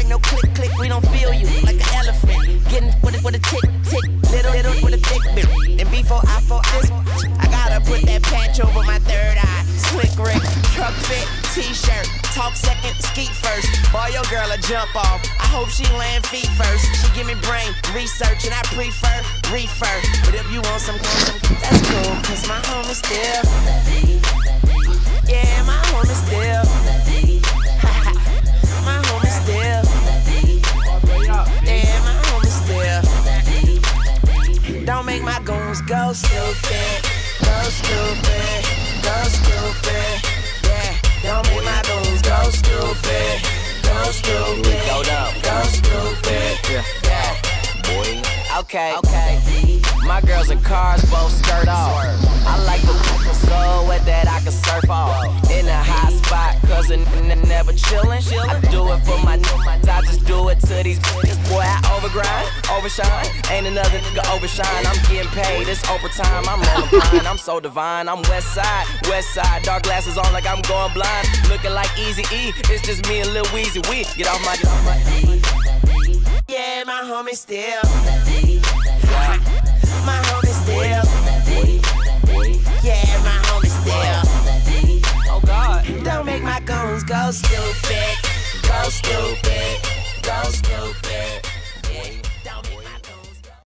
ain't no click click, we don't feel you like an elephant. Getting with a tick tick, little with a thick bit. And before I fall this, I gotta put that patch over my third eye. Slick Rick, truck fit, t-shirt, talk second, skeet first. Boy, your girl a jump off. I hope she land feet first. She give me brain research and I prefer refer. But if you want some, that's cool, cause my home is still. Yeah, my home is still. My home is still. Yeah, my home is still. Don't make my goons go stupid. Go stupid. Go stupid. Yeah, don't make my goons go stupid. Go stupid. Go dumb. Go stupid. Yeah, boy. Okay. My girls in cars both skirt off. I like the so wet that I can surf off. In a hot spot, cause a never chillin'. I do it for my niggas, I just do it to these niggas. Boy, I overgrind, overshine. Ain't another nigga overshine. I'm getting paid, it's overtime. I'm on the grind, I'm so divine. I'm west side, dark glasses on like I'm going blind. Looking like Eazy-E, it's just me and Lil Weezy. We get off my yeah, my homie still. My homie still.